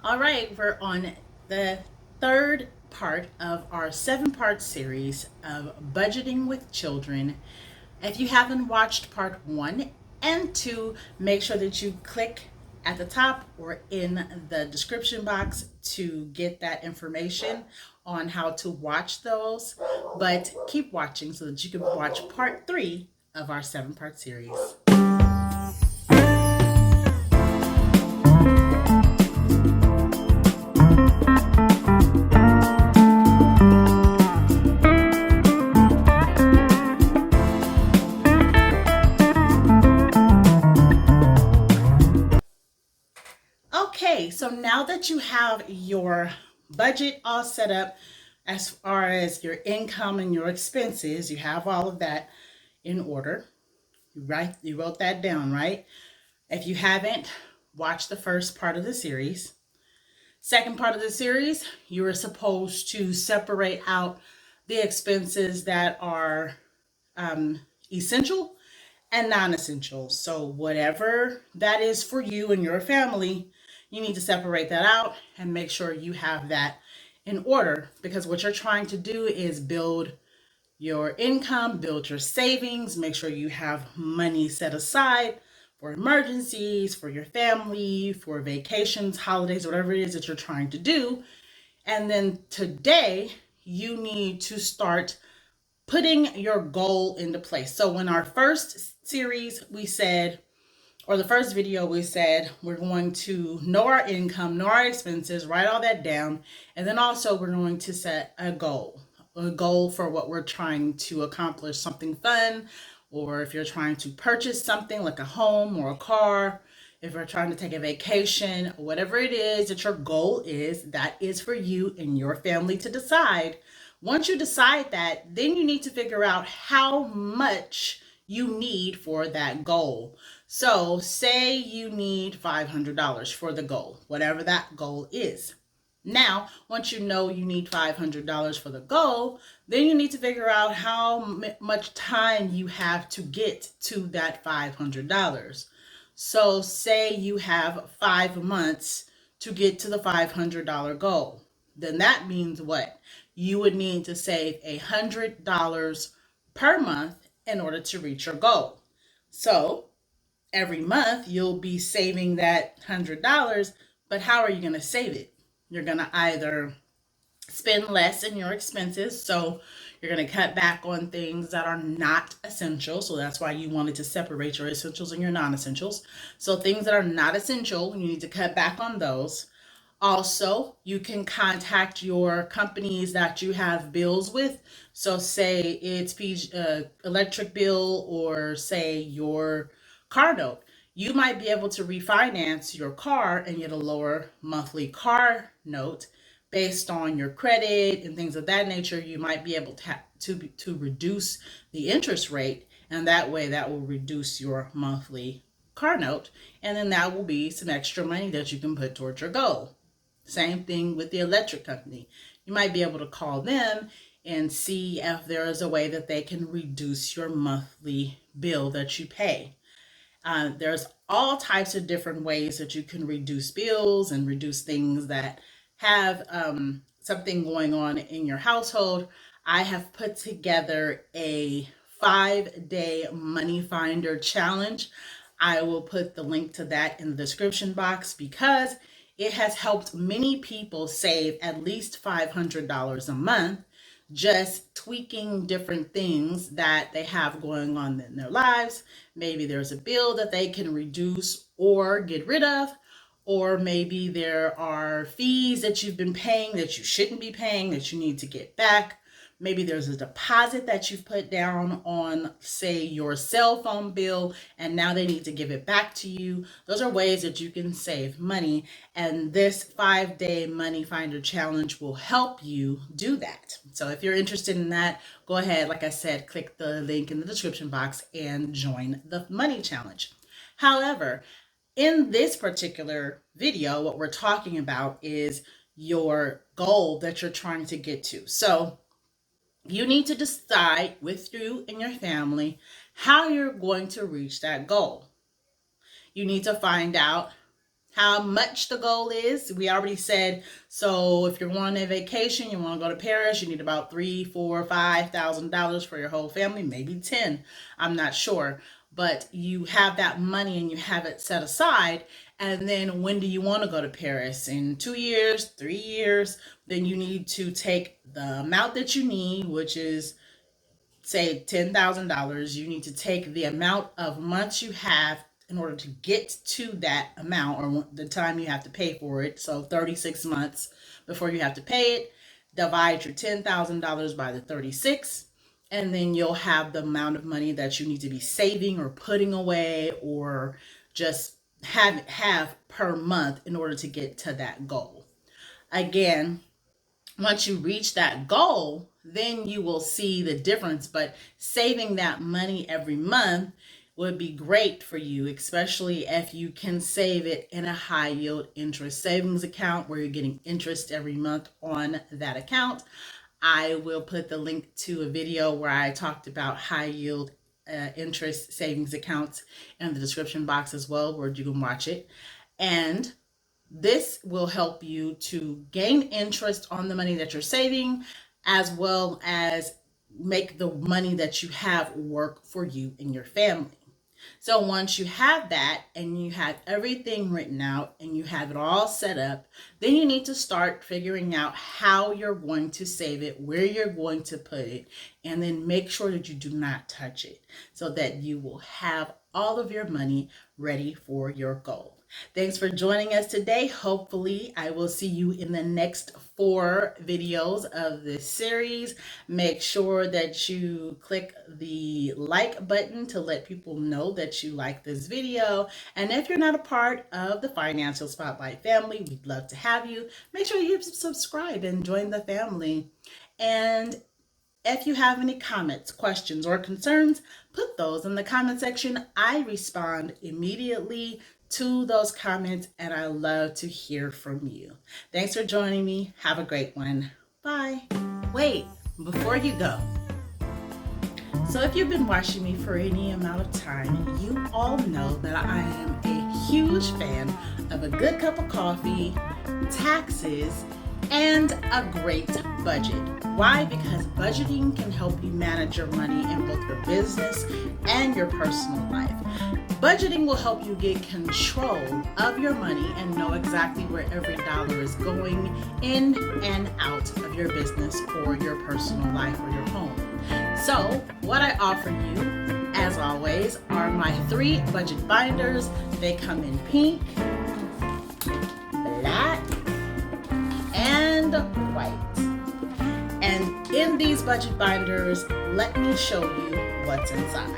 All right, we're on the third part of our 7-part series of budgeting with children. If you haven't watched part 1 and 2, make sure that you click at the top or in the description box to get that information on how to watch those. But keep watching so that you can watch part 3 of our 7-part series. Okay, so now that you have your budget all set up as far as your income and your expenses, you have all of that in order. You wrote that down, right? If you haven't, watch the first part of the series. Second part of the series, you are supposed to separate out the expenses that are essential and non-essential. So whatever that is for you and your family, you need to separate that out and make sure you have that in order, because what you're trying to do is build your income, build your savings, make sure you have money set aside for emergencies, for your family, for vacations, holidays, whatever it is that you're trying to do. And then today, you need to start putting your goal into place. So in our first series, we said, or the first video, we said we're going to know our income, know our expenses, write all that down, and then also we're going to set a goal for what we're trying to accomplish, something fun, or if you're trying to purchase something like a home or a car, if you're trying to take a vacation, whatever it is that your goal is, that is for you and your family to decide. Once you decide that, then you need to figure out how much you need for that goal. So say you need $500 for the goal, whatever that goal is. Now, once you know you need $500 for the goal, then you need to figure out how much time you have to get to that $500. So say you have 5 months to get to the $500 goal. Then that means what? You would need to save $100 per month in order to reach your goal. So every month you'll be saving that $100, but how are you going to save it? You're going to either spend less in your expenses, so you're going to cut back on things that are not essential. So that's why you wanted to separate your essentials and your non-essentials. So things that are not essential, you need to cut back on those. Also, you can contact your companies that you have bills with. So say it's electric bill, or say your car note. You might be able to refinance your car and get a lower monthly car note based on your credit and things of that nature. You might be able to reduce the interest rate, and that way that will reduce your monthly car note, and then that will be some extra money that you can put towards your goal. Same thing with the electric company. You might be able to call them and see if there is a way that they can reduce your monthly bill that you pay. There's all types of different ways that you can reduce bills and reduce things that have something going on in your household. I have put together a 5-day money finder challenge. I will put the link to that in the description box, because it has helped many people save at least $500 a month, just tweaking different things that they have going on in their lives. Maybe there's a bill that they can reduce or get rid of, or maybe there are fees that you've been paying that you shouldn't be paying that you need to get back. Maybe there's a deposit that you've put down on, say, your cell phone bill, and now they need to give it back to you. Those are ways that you can save money, and this 5-day money finder challenge will help you do that. So if you're interested in that, go ahead, like I said, click the link in the description box and join the money challenge. However, in this particular video, what we're talking about is your goal that you're trying to get to. So you need to decide with you and your family how you're going to reach that goal. You need to find out how much the goal is. We already said, so if you're going on a vacation, you want to go to Paris, you need about $3,000, $4,000, $5,000 for your whole family, maybe 10. I'm not sure. But you have that money and you have it set aside. And then when do you want to go to Paris? In 2 years, 3 years? Then you need to take the amount that you need, which is, say, $10,000. You need to take the amount of months you have in order to get to that amount, or the time you have to pay for it. So 36 months before you have to pay it. Divide your $10,000 by the 36, and then you'll have the amount of money that you need to be saving or putting away, or just have per month in order to get to that goal. Again, once you reach that goal, then you will see the difference. But saving that money every month would be great for you, especially if you can save it in a high yield interest savings account where you're getting interest every month on that account. I will put the link to a video where I talked about high yield interest savings accounts in the description box as well, where you can watch it. And this will help you to gain interest on the money that you're saving, as well as make the money that you have work for you and your family. So once you have that and you have everything written out and you have it all set up, then you need to start figuring out how you're going to save it, where you're going to put it, and then make sure that you do not touch it so that you will have all of your money ready for your goal. Thanks for joining us today. Hopefully, I will see you in the next 4 videos of this series. Make sure that you click the like button to let people know that you like this video. And if you're not a part of the Financial Spotlight family, we'd love to have you. Make sure you subscribe and join the family. And if you have any comments, questions, or concerns, put those in the comment section. I respond immediately to those comments, and I love to hear from you. Thanks for joining me. Have a great one. Bye. Wait, before you go. So if you've been watching me for any amount of time, you all know that I am a huge fan of a good cup of coffee, taxes, and a great budget. Why? Because budgeting can help you manage your money in both your business and your personal life. Budgeting will help you get control of your money and know exactly where every dollar is going in and out of your business or your personal life or your home. So what I offer you, as always, are my 3 budget binders. They come in pink, black, and white. And in these budget binders, let me show you what's inside.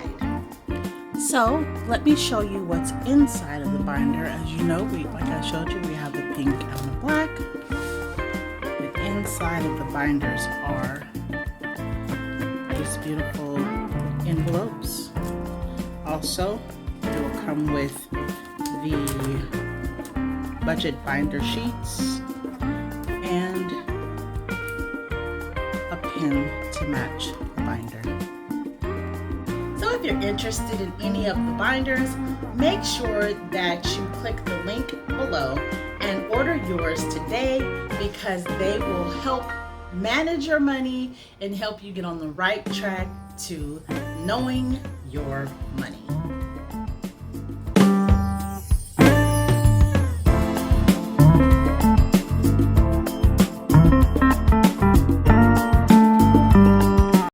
So let me show you what's inside of the binder. As you know, like I showed you, we have the pink and the black. The inside of the binders are these beautiful envelopes. Also, it will come with the budget binder sheets and a pin to match the binder. So if you're interested in any of the binders, make sure that you click the link below and order yours today, because they will help manage your money and help you get on the right track to knowing your money.